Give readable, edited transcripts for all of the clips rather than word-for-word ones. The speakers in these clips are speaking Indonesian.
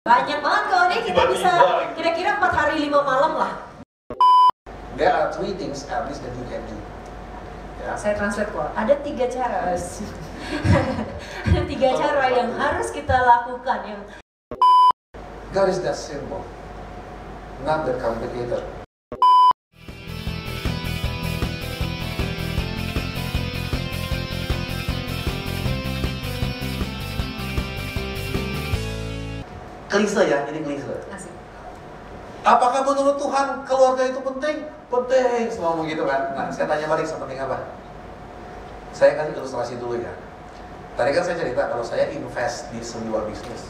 Banyak banget kalau ini kita bisa kira-kira 4 hari 5 malam lah. There are 3 things at least that you can do. Ya. Saya translate kok. Ada 3 cara. Ada 3 cara yang harus kita lakukan yang God is that simple, not that complicated. Klise ya, ini klise. asik. Apakah menurut Tuhan keluarga itu penting? Penting, semua ngomong gitu kan. Nah, saya tanya balik, sepenting apa? Saya kasih ilustrasi dulu ya. Tadi kan saya cerita kalau saya invest di sebuah bisnis,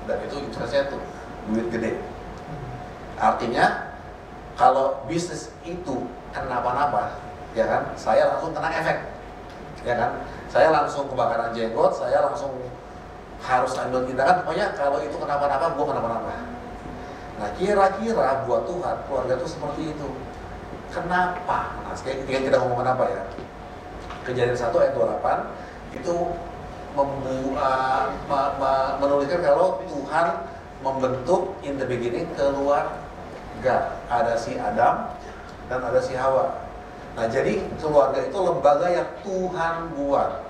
dan itu investnya tuh duit gede. Artinya kalau bisnis itu kenapa-napa, ya kan, saya langsung kena efek, ya kan. Saya langsung kebakaran jenggot, saya langsung harus ambil tindakan. Pokoknya kalau itu kenapa-napa, gue kenapa-napa. Nah, kira-kira buat Tuhan keluarga itu seperti itu. Kenapa? Nah, sekarang kita ngomong kenapa ya. Kejadian 1 ayat 28 itu menuliskan kalau Tuhan membentuk in the beginning keluarga. Ada si Adam dan ada si Hawa. Nah, jadi keluarga itu lembaga yang Tuhan buat.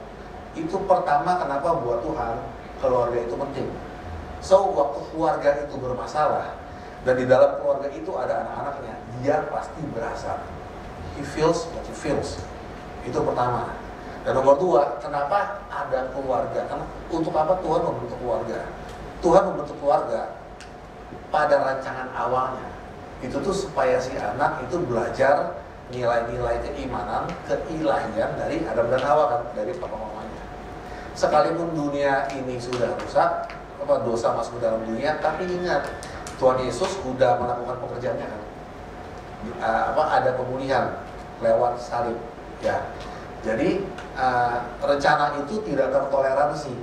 Itu pertama kenapa buat Tuhan keluarga itu penting. So, waktu keluarga itu bermasalah dan di dalam keluarga itu ada anak-anaknya, dia pasti berasa. He feels what he feels. Itu pertama. Dan nomor 2, kenapa ada keluarga? Karena untuk apa Tuhan membentuk keluarga? Tuhan membentuk keluarga pada rancangan awalnya. Itu tuh supaya si anak itu belajar nilai-nilai keimanan, keilahian dari Adam dan Hawa kan, dari papa mamanya. Sekalipun dunia ini sudah rusak, dosa masuk ke dalam dunia, tapi ingat Tuhan Yesus sudah melakukan pekerjaannya kan. Ada pemulihan lewat salib, ya. Jadi rencana itu tidak tertoleransi.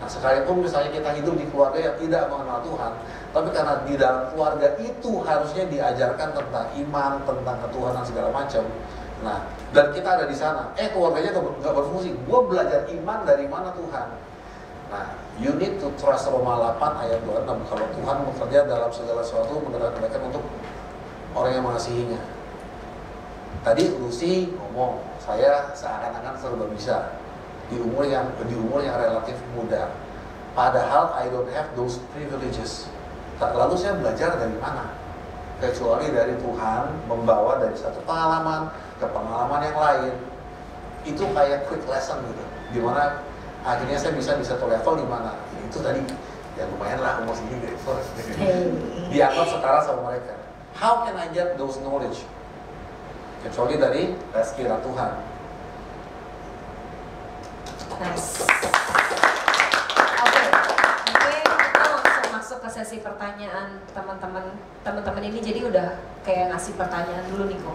Nah, sekalipun misalnya kita hidup di keluarga yang tidak mengenal Tuhan, tapi karena di dalam keluarga itu harusnya diajarkan tentang iman, tentang ketuhanan segala macam. Nah, dan kita ada di sana, keluarganya nggak berfungsi. Gue belajar iman dari mana Tuhan? Nah, you need to trust Roma 8 ayat 26. Kalau Tuhan bekerja dalam segala sesuatu menggerakkan kebaikan untuk orang yang mengasihinya. Tadi Lucy ngomong, saya seakan-akan serba bisa di umur yang relatif muda. Padahal I don't have those privileges. Lalu saya belajar dari mana? Kecuali dari Tuhan membawa dari satu pengalaman ke pengalaman yang lain. Itu kayak quick lesson gitu. Dimana akhirnya saya bisa di satu level di mana itu tadi ya lumayan lah umur segini gitu. Dianggap setara sama mereka. How can I get those knowledge? Kecuali dari reskiran Tuhan. Nice. Oke, kita langsung masuk ke sesi pertanyaan teman-teman ini. Jadi udah kayak ngasih pertanyaan dulu nih kok.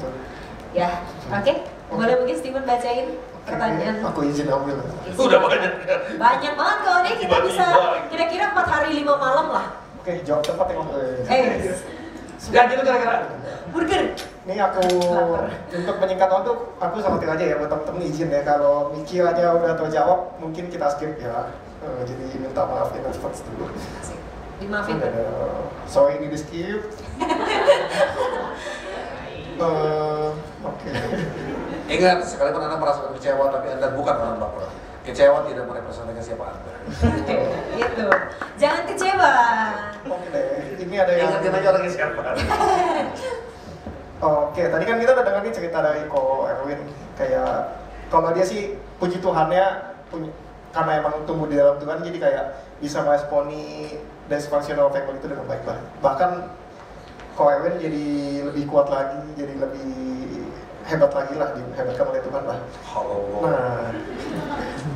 Ya, oke. Boleh mungkin Steven bacain pertanyaan. Aku izin ambil. Udah banyak. Banyak banget kalau ini kita bisa kira-kira 4 hari 5 malam lah. Oke, jawab cepat yang Gak gitu kira-kira. Burger. Ini aku untuk menyingkat waktu, aku samatin aja ya buat temen-temen izin ya. Kalau mikir aja udah terjawab, mungkin kita skip ya. Jadi minta maaf in advance dulu. Dimaafin. Sorry ini di skip. Oke. Ingat, sekalipun Anda merasa kecewa, tapi Anda bukan orang baper. Kecewa tidak merepresentasikan siapa Anda. Gitu. Jangan kecewa. Oke deh. Ini ada yang Ingatin aja orangnya siapa. Oke, tadi kan kita udah dengar nih cerita dari Ko Erwin. Kayak kalau dia sih puji Tuhannya karena emang tumbuh di dalam Tuhan, jadi kayak bisa meresponi dysfunctional family itu dengan baik banget. Bahkan Ko Erwin jadi lebih kuat lagi, jadi lebih hebat lagi lah, dihebatkan oleh Tuhan lah. Nah,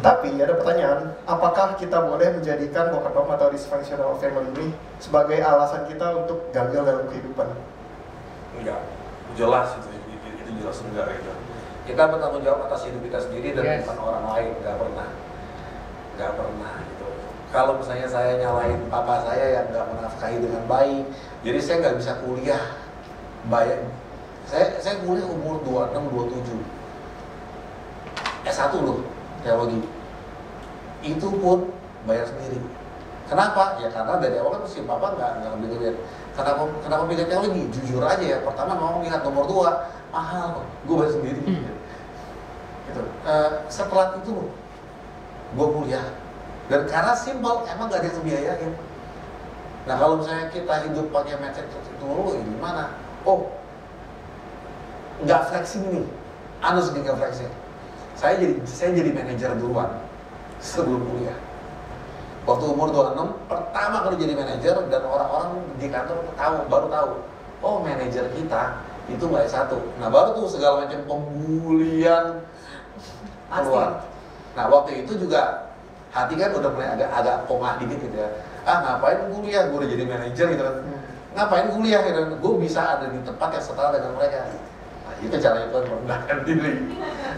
tapi ada pertanyaan, apakah kita boleh menjadikan broken home atau dysfunctional family ini sebagai alasan kita untuk gagal dalam kehidupan? Enggak, jelas itu jelas enggak gitu. Kita bertanggung jawab atas hidup kita sendiri dan bukan orang lain, nggak pernah gitu. Kalau misalnya saya nyalain papa saya yang nggak menafkahi dengan baik, jadi saya nggak bisa kuliah, saya kuliah umur 26-27, S1 loh, teologi. Itu pun bayar sendiri. Kenapa? Ya karena dari awal kan si papa nggak ngambil duit. Kenapa pilih teknologi? Jujur aja ya, pertama mau ingat nomor 2 mahal, gue bayar sendiri. Gitu. Setelah itu gue kuliah, dan karena simpel emang gak ada yang ngebiayain. Nah kalau misalnya kita hidup pakai mindset itu dulu, ya gimana? Oh, nggak flexing nih, anus nggak flexing. Saya jadi manajer duluan sebelum kuliah. Waktu umur 26, pertama kali jadi manajer, dan orang-orang di kantor baru tahu, oh manajer kita itu nggak S1. Nah baru tuh segala macam pembulian keluar. Nah waktu itu juga hati kan udah mulai agak koma dikit gitu ya. Ngapain kuliah, gue udah jadi manajer gitu kan. Ngapain kuliah gitu kan, gue bisa ada di tempat yang setara dengan mereka. Nah itu caranya Tuhan merendahkan diri.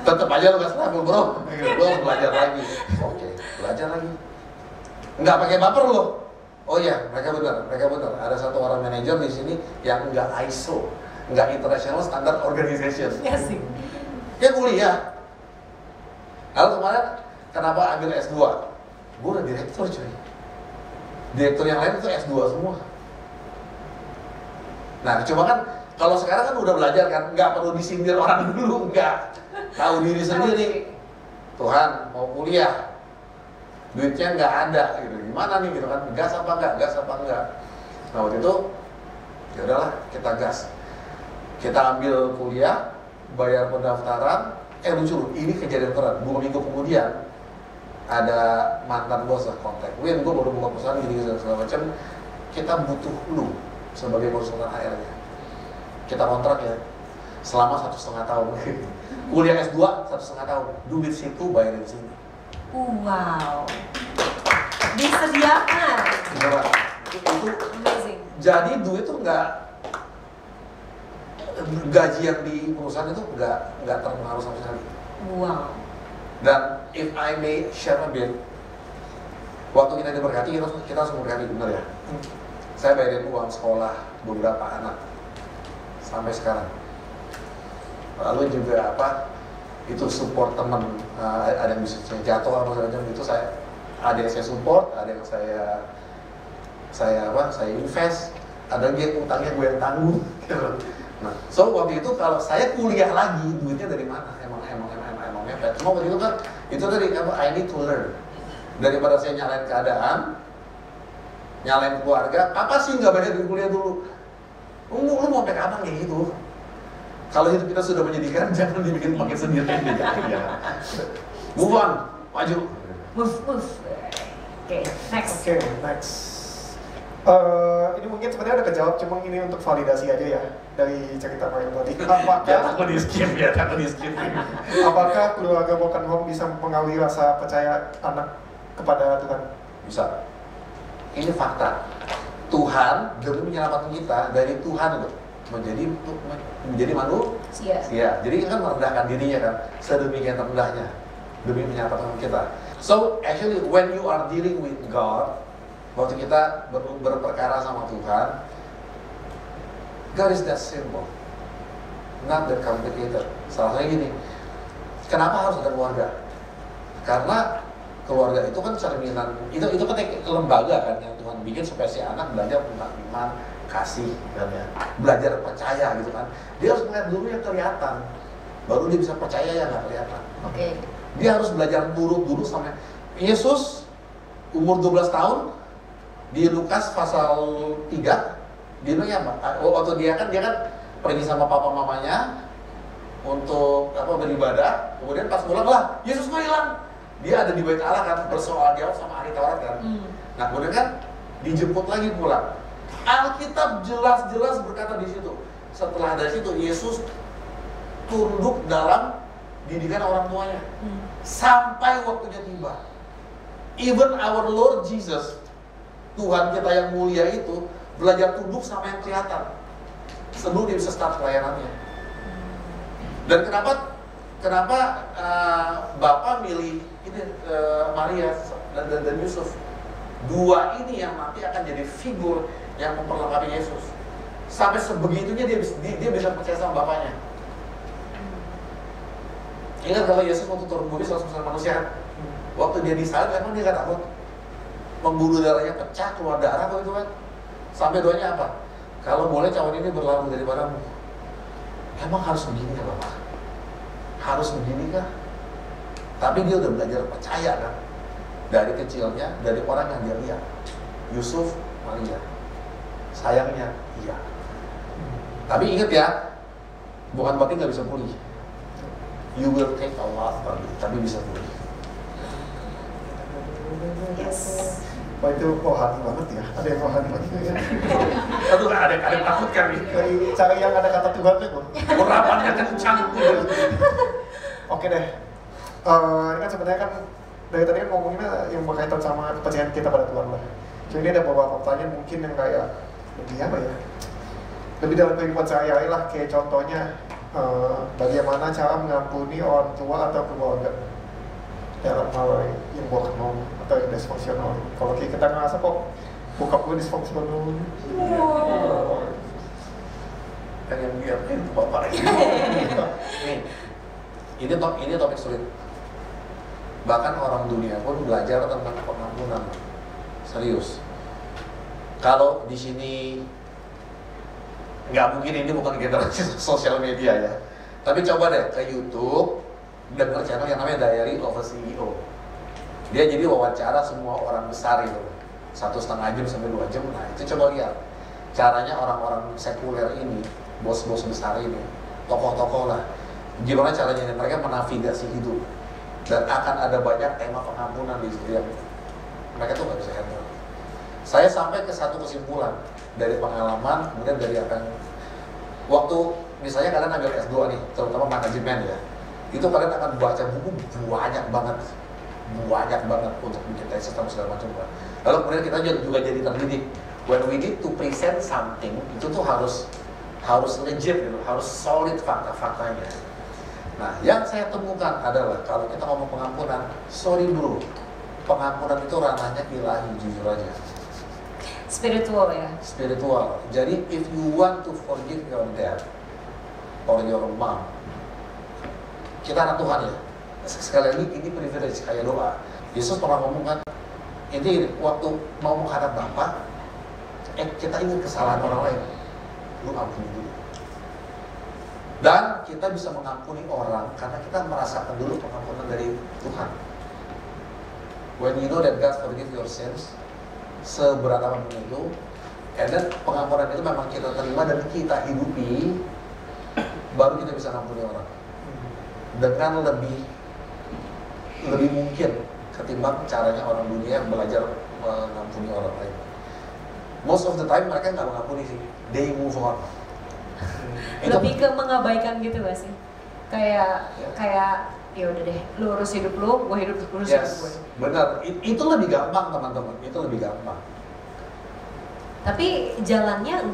Tetap aja lo gak stabil bro, lo belajar lagi. Oke, belajar lagi. Nggak pakai baper lo. Oh iya, mereka benar. Ada satu orang manajer di sini yang nggak ISO, nggak International Standard Organization. Ya sih. Dia kuliah. Lalu kemarin kenapa ambil S2? Gue udah direktur cuy. Direktur yang lain itu S2 semua. Nah, coba kan kalau sekarang kan udah belajar kan, nggak perlu disindir orang dulu, nggak. Tahu diri sendiri. Tuhan mau kuliah, duitnya nggak ada, gitu. Gimana nih gitu kan? Gas apa enggak? Nah waktu itu, ya udahlah kita gas. Kita ambil kuliah, bayar pendaftaran. Lucu, ini kejadian berat. 2 minggu kemudian ada mantan bos kontak. Win, gue baru buka perusahaan gini segala macam. Kita butuh lu sebagai konsultan HR-nya. Kita kontrak ya selama 1,5 tahun. Kuliah S2 1,5 tahun. Duit situ bayarin sini. Wow. Disediakan. Itu Amazing. jadi duit itu nggak, gaji yang di perusahaan itu nggak terpengaruh sama sekali. Wow. Dan if I may share a bit, waktu kita diberkati, kita langsung berkati, bener ya. Saya bayarin uang sekolah beberapa anak sampai sekarang. Lalu juga itu support teman, ada yang bisa jatuh atau segala macam itu ada yang saya support, ada yang saya invest, ada yang utangnya gue yang tanggung. Nah, so waktu itu kalau saya kuliah lagi, duitnya dari mana? Emang mepet. Cuma waktu itu kan itu dari I need to learn. Daripada saya nyalain keadaan, nyalain keluarga, apa sih nggak bayar duit kuliah dulu? Lu mau sampai kapan kayak gitu? Kalau hidup kita sudah menyedihkan, jangan dibikin makin sendiri. Ya. Move on, maju. Move. Oke, next. Ini mungkin sebenarnya udah kejawab, cuma ini untuk validasi aja ya dari cerita Mario tadi. Takut di skip. Apakah keluarga broken home bisa mempengaruhi rasa percaya anak kepada Tuhan? Bisa. Ini fakta. Tuhan demi menyelamatkan kita dari Tuhan loh, menjadi manusia. Jadi kan merendahkan dirinya kan, sedemikian rendahnya demi menyelamatkan kita. So actually when you are dealing with God, waktu kita berperkara sama Tuhan, God is that simple, not that complicated. Salah satunya gini, kenapa harus ada keluarga? Karena keluarga itu kan cerminan, itu kan lembaga kan yang Tuhan bikin supaya si anak belajar tentang iman, kasih, kan ya, belajar percaya gitu kan. Dia harus melihat dulu yang kelihatan, baru dia bisa percaya yang nggak kelihatan. Oke. Dia harus belajar turut dulu sampai Yesus umur 12 tahun di Lukas pasal 3 dia bilang apa? Waktu dia kan pergi sama papa mamanya untuk beribadah, kemudian pas pulang lah Yesus kok hilang. Dia ada di bait Allah kan, bersoal jawab sama ahli Taurat kan. Nah kemudian kan dijemput lagi pulang. Alkitab jelas-jelas berkata di situ. Setelah dari situ Yesus tunduk dalam didikan orang tuanya sampai waktunya tiba. Even our Lord Jesus, Tuhan kita yang mulia itu belajar tunduk sama yang kelihatan sebelum dia bisa start pelayanannya. Dan kenapa Bapak milih ini Maria dan Yusuf? Dua ini yang nanti akan jadi figur yang memperlengkapi Yesus. Sampai sebegitunya dia bisa percaya sama bapaknya. Ingat kalau Yesus waktu turun bumi 100% manusia, waktu dia disalib emang dia gak takut? membuluh darahnya pecah, keluar darah kok itu kan. Sampai doanya apa? Kalau boleh cawan ini berlalu daripadamu. Emang harus begini kan Bapak? Harus begini kah? Tapi dia udah belajar percaya kan? Dari kecilnya, dari orang yang dia lihat. Yusuf, Maria. Sayangnya, iya. Tapi ingat ya, bukan berarti nggak bisa pulih. You will take a lot, tapi bisa pulih. Yes. Wah itu rohani banget ya, ada yang rohani banget ya. Aduh, ada takut kami. Dari cara yang ada kata Tuhan itu. Urapannya kencang. Oke deh. Ini kan sebenarnya kan dari tadi kan ngomonginnya yang berkaitan sama kepercayaan kita pada Tuhan lah. Jadi ini ada beberapa pertanyaan mungkin yang kayak lebih apa ya? Lebih dalam kehidupan sehari-hari lah, kayak contohnya bagaimana cara mengampuni orang tua atau keluarga dalam hal yang broken atau yang dysfunctional. Kalau kita ngerasa kok bokap gue dysfunctional, Pengen biarin Bapak ini. Nih, ini topik sulit. Bahkan orang dunia pun belajar tentang pengampunan. Serius. Kalau di sini nggak mungkin, ini bukan generasi sosial media ya. Tapi coba deh ke YouTube, dengar channel yang namanya Diary of a CEO. Dia jadi wawancara semua orang besar itu, 1,5 jam sampai 2 jam. Nah itu coba lihat caranya orang-orang sekuler ini, bos-bos besar ini, tokoh-tokoh lah, gimana caranya mereka menavigasi hidup. Dan akan ada banyak tema pengampunan di situ yang mereka tuh nggak bisa handle. Saya sampai ke satu kesimpulan dari pengalaman, kemudian dari apa yang waktu misalnya kalian ambil S2 nih, terutama manajemen ya, itu kalian akan baca buku banyak banget untuk bikin tesis dan segala macam. Lalu kemudian kita juga jadi terdidik. When we need to present something, itu tuh harus legit gitu, harus solid fakta-faktanya. Nah, yang saya temukan adalah kalau kita ngomong pengampunan, sorry bro, pengampunan itu ranahnya ilahi, jujur aja. Spiritual ya? Spiritual. Jadi if you want to forgive your dad or your mom, kita anak Tuhan ya. Sekali lagi ini privilege kayak doa. Yesus pernah ngomong kan, ini waktu mau menghadap Bapa, kita ingat kesalahan orang lain, lu ampuni dulu. Dan kita bisa mengampuni orang karena kita merasakan dulu pengampunan dari Tuhan. When you know that God forgive your sins, seberat apapun itu, and then pengampunan itu memang kita terima dan kita hidupi, baru kita bisa mengampuni orang dengan lebih mungkin ketimbang caranya orang dunia belajar mengampuni orang lain. Most of the time mereka nggak mengampuni sih, they move on. Lebih ke mengabaikan gitu gak sih? Kayak ya udah deh, lu urus hidup lu, gua urus hidup gue. Benar, itu lebih gampang teman-teman, itu lebih gampang. Tapi jalannya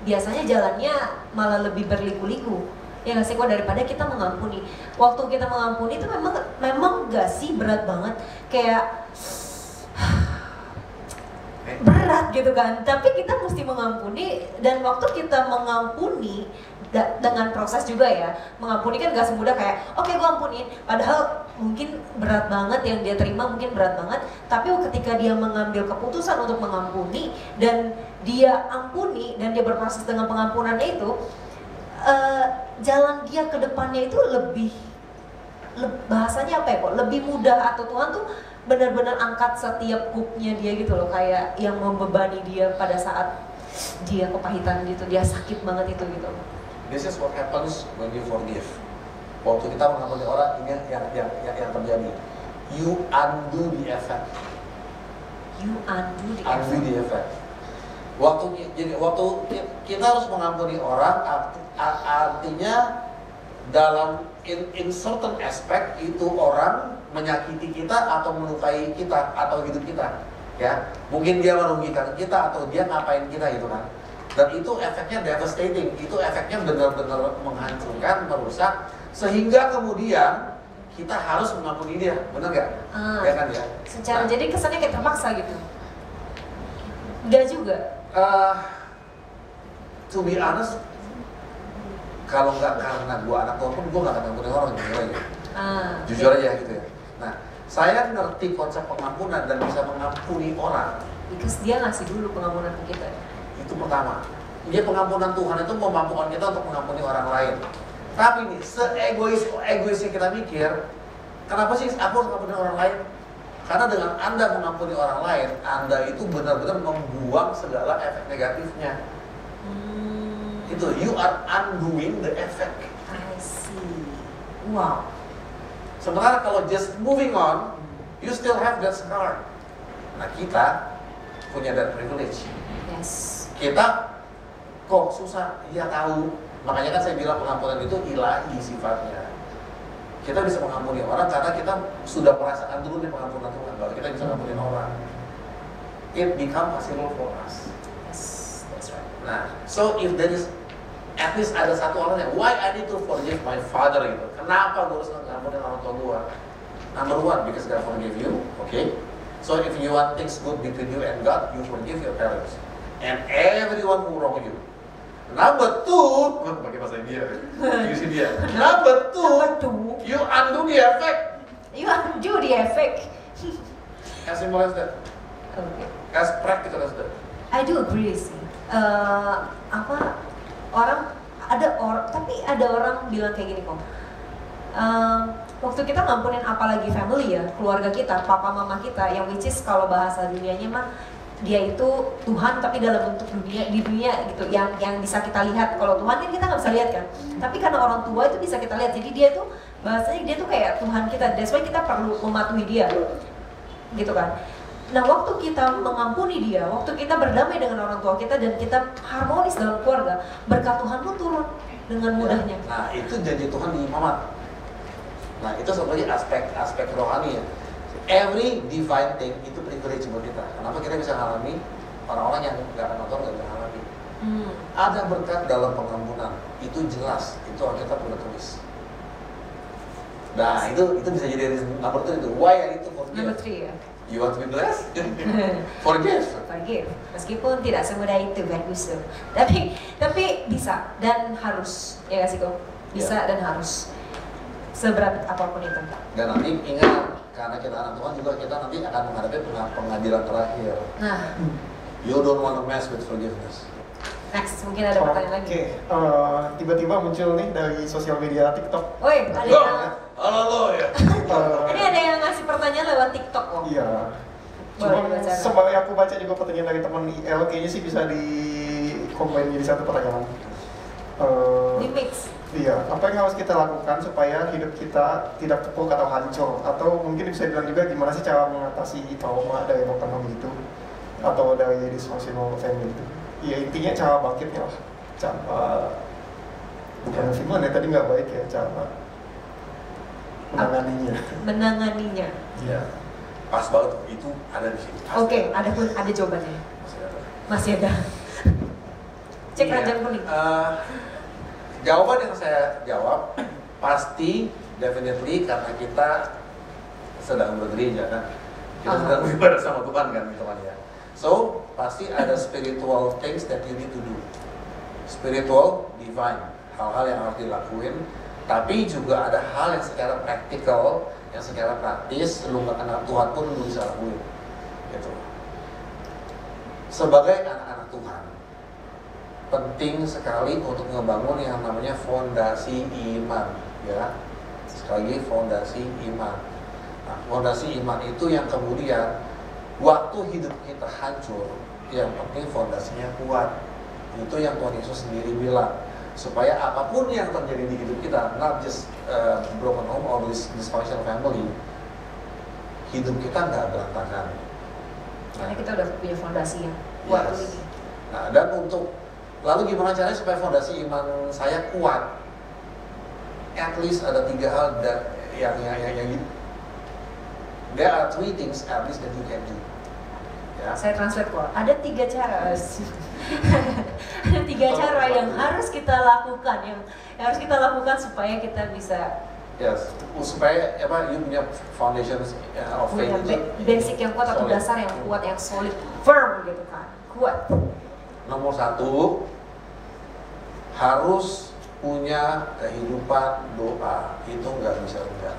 biasanya jalannya malah lebih berliku-liku. Ya nggak sih, kok daripada kita mengampuni. Waktu kita mengampuni itu memang nggak sih berat banget, kayak berat gitu kan. Tapi kita mesti mengampuni, dan waktu kita mengampuni dengan proses juga ya. Mengampuni kan nggak semudah kayak oke, gue ampunin. Padahal mungkin berat banget yang dia terima, mungkin berat banget. Tapi ketika dia mengambil keputusan untuk mengampuni dan dia ampuni dan dia berproses dengan pengampunannya itu, jalan dia ke depannya itu bahasanya apa ya kok, lebih mudah, atau Tuhan tuh benar-benar angkat setiap hooknya dia gitu loh, kayak yang membebani dia pada saat dia kepahitan gitu, dia sakit banget itu gitu. This is what happens when you forgive. Waktu kita mengampuni orang, ini yang terjadi. You undo the effect. You undo the effect. Waktu kita harus mengampuni orang, artinya dalam in certain aspect itu orang menyakiti kita atau melukai kita atau hidup kita, ya. Mungkin dia merugikan kita atau dia ngapain kita gitu kan. Dan itu efeknya devastating, itu efeknya benar-benar menghancurkan, merusak, sehingga kemudian kita harus mengampuni dia, benar nggak? Ya kan ya. Secara jadi kesannya kayak terpaksa gitu. Enggak juga. To be honest, kalau nggak karena gue anak tua pun gue nggak akan ngampuni orang, jujur aja. Jujur aja gitu ya. Nah, Saya ngerti konsep pengampunan dan bisa mengampuni orang. Because dia ngasih dulu pengampunan ke kita. Itu pertama. Dia pengampunan Tuhan itu memampukan kita untuk mengampuni orang lain. Tapi nih, egoisnya kita mikir, kenapa sih aku harus mengampuni orang lain? Karena dengan Anda mengampuni orang lain, Anda itu benar-benar membuang segala efek negatifnya. Itu, you are undoing the effect. I see. Wow. Sementara kalau just moving on, you still have that scar. Nah, kita punya that privilege. Yes. Kita kok susah, iya tahu. Makanya kan saya bilang pengampunan itu ilahi sifatnya. Kita bisa mengampuni orang karena kita sudah merasakan dulu nih pengampunan Tuhan, baru kita bisa mengampuni orang. It become possible for us. Yes, that's right. Nah, so if there is at least ada satu orang yang why I need to forgive my father gitu. Kenapa gue harus mengampuni orang tua gue? Number one, because God forgive you, okay? So if you want things good between you and God, you forgive your parents and everyone who wrong you. Number two, pakai bahasa India, use India. Number two, you undo the effect. You undo the effect. As simple as that. Okay. As practical as that. I do agree sih. Tapi ada orang bilang kayak gini kok. Waktu kita ngampunin apalagi family ya, keluarga kita, papa mama kita, yang which is kalau bahasa dunianya mah dia itu Tuhan tapi dalam bentuk dunia di dunia gitu, yang bisa kita lihat. Kalau Tuhan kan kita nggak bisa lihat kan, tapi karena orang tua itu bisa kita lihat. Jadi dia tuh bahasanya dia tuh kayak Tuhan kita. That's why kita perlu mematuhi dia, gitu kan. Nah, waktu kita mengampuni dia, waktu kita berdamai dengan orang tua kita dan kita harmonis dalam keluarga, berkat Tuhan pun turun dengan mudahnya. Nah, itu janji Tuhan di Imamat. Nah, itu sebagai aspek rohani ya. Every divine thing itu privilege buat kita. Kenapa kita bisa ngalami, orang-orang yang nggak akan nonton nggak bisa ngalami. Ada berkat dalam pengampunan, itu jelas, itu Alkitab udah tulis. Nah, itu bisa jadi number 3 itu. Why I need to forgive? Number 3 ya. You want to be blessed? Forgive. Forgive. Meskipun tidak semudah itu kan Gusto. Tapi bisa dan harus, ya kasih kok. Bisa dan harus. Seberat apapun itu. Dan nanti ingat, karena kita anak Tuhan juga kita nanti akan menghadapi pengadilan terakhir. Nah, You don't want to mess with forgiveness. next mungkin ada pertanyaan lagi. Oke, tiba-tiba muncul nih dari sosial media TikTok. Woi, ada yang Halo ya. ini ada yang ngasih pertanyaan lewat TikTok kok. Iya. Boleh Cuma dibacakan. sembari aku baca juga pertanyaan dari teman IL, kayaknya sih bisa di-combine jadi satu pertanyaan. Di mix. Iya, apa yang harus kita lakukan supaya hidup kita tidak terpuruk atau hancur? Atau mungkin bisa bilang juga gimana sih cara mengatasi trauma dari broken home gitu? Atau dari dysfunctional family gitu? Ya intinya cara bangkitnya lah. Cara, bukan firman ya, tadi nggak baik ya, cara menanganinya. Menanganinya. Iya. Pas banget itu ada di sini. Oke, ada jawabannya. Masih ada. Masih ada. Cek Iya. ranjang kuning. Jawaban yang saya jawab pasti definitely karena kita sedang bergereja kan, kita sedang beribadah sama Tuhan kan, teman ya. So pasti ada spiritual things that you need to do, spiritual, divine, hal-hal yang harus dilakuin. Tapi juga ada hal yang secara praktikal, yang secara praktis, lu nggak kenal Tuhan pun lu bisa lakuin, gitu. Sebagai anak-anak Tuhan, penting sekali untuk ngebangun yang namanya fondasi iman, ya. Sekali lagi fondasi iman. Nah, fondasi iman itu yang kemudian waktu hidup kita hancur, yang penting fondasinya kuat. Itu yang Tuhan Yesus sendiri bilang, supaya apapun yang terjadi di hidup kita, not just broken home or dysfunctional family, hidup kita nggak berantakan. Karena kita udah punya fondasi yang kuat ini. Nah, dan untuk lalu gimana caranya supaya fondasi iman saya kuat? At least ada 3 hal yang there are 3 things at least that you can do. Ya. Saya translate kok. Ada 3 cara. Ada 3 cara yang harus kita lakukan, yang harus kita lakukan supaya kita bisa Yes, supaya you punya foundation of faith punya itu basic yang kuat atau solid. dasar yang kuat, yang solid, firm gitu kan, kuat. Nomor 1, harus punya kehidupan doa. Itu nggak bisa enggak.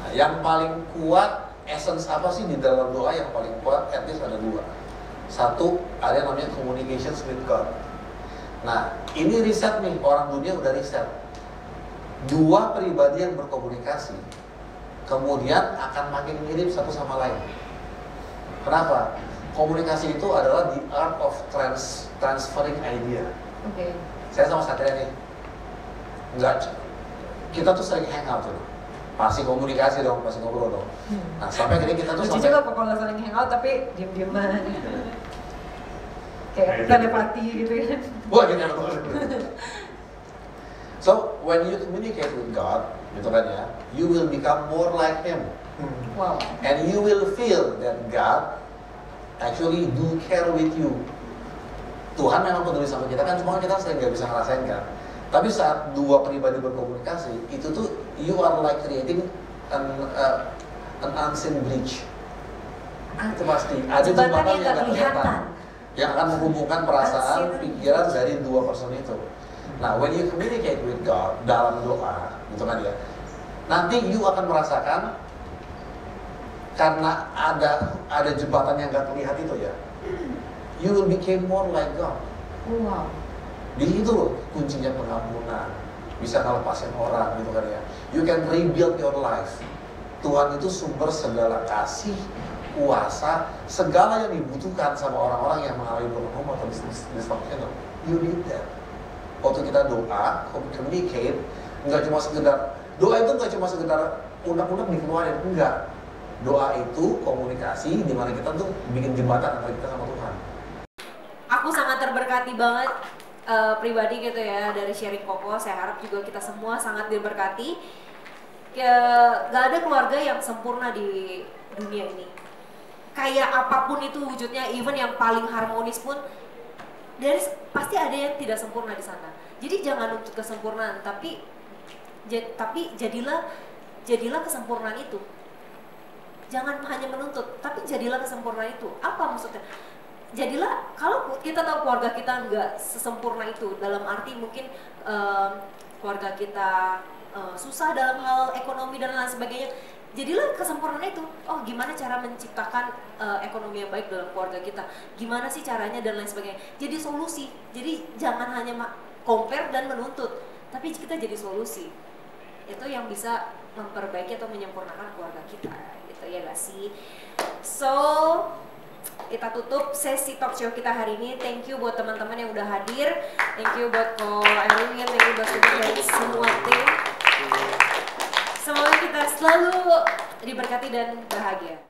Nah, yang paling kuat, essence apa sih di dalam doa yang paling kuat? At least ada dua. Satu, ada yang namanya communications with God. Nah, ini riset nih, orang dunia udah riset. Dua pribadi yang berkomunikasi, kemudian akan makin mirip satu sama lain. Kenapa? Komunikasi itu adalah the art of transferring idea. Oke. Saya sama Satria nih, enggak, kita tuh sering hangout tuh. Pasti komunikasi dong, pasti ngobrol dong. Nah, sampai gini kita tuh Lucu juga kok kalau saling hangout tapi diem-dieman. Kayak telepati gitu kan. Wah, gitu. So, when you communicate with God, gitu kan ya, you will become more like Him. Wow. And you will feel that God actually do care with you. Tuhan memang peduli sama kita kan, cuma kita sering nggak bisa ngerasain kan. Tapi saat dua pribadi berkomunikasi, itu tuh you are like creating an unseen bridge. Itu pasti ada jembatan yang nggak kelihatan, yang akan menghubungkan perasaan, pikiran dari dua person itu. Nah, when you communicate with God dalam doa, gitu kan ya, nanti you akan merasakan karena ada jembatan yang nggak terlihat itu ya, you will become more like God. Wow. Jadi itu loh kuncinya pengampunan, bisa ngelepasin orang gitu kan ya. You can rebuild your life. Tuhan itu sumber segala kasih, kuasa, segala yang dibutuhkan sama orang-orang yang mengalami broken home atau dysfunctional. You need that. Waktu kita doa, communicate, nggak cuma sekedar doa itu nggak cuma sekedar unek-unek dikeluarin, enggak. Doa itu komunikasi di mana kita tuh bikin jembatan antara kita sama Tuhan. Aku sangat terberkati banget pribadi gitu ya dari sharing Koko. Saya harap juga kita semua sangat diberkati. Gak ada keluarga yang sempurna di dunia ini. Kayak apapun itu wujudnya, even yang paling harmonis pun, pasti ada yang tidak sempurna di sana. Jadi jangan nuntut kesempurnaan, tapi jadilah kesempurnaan itu. Jangan hanya menuntut, tapi jadilah kesempurnaan itu. Apa maksudnya? Jadilah, kalau kita tahu keluarga kita nggak sesempurna itu, dalam arti mungkin keluarga kita susah dalam hal ekonomi dan lain sebagainya, jadilah kesempurnaan itu. Oh, gimana cara menciptakan ekonomi yang baik dalam keluarga kita, gimana sih caranya dan lain sebagainya. Jadi solusi. Jadi jangan hanya compare dan menuntut, tapi kita jadi solusi. Itu yang bisa memperbaiki atau menyempurnakan keluarga kita, gitu ya gak sih? So, kita tutup sesi talk show kita hari ini. Thank you buat teman-teman yang udah hadir. Thank you buat Ko Erwin, thank you buat semua tim. Semoga kita selalu diberkati dan bahagia.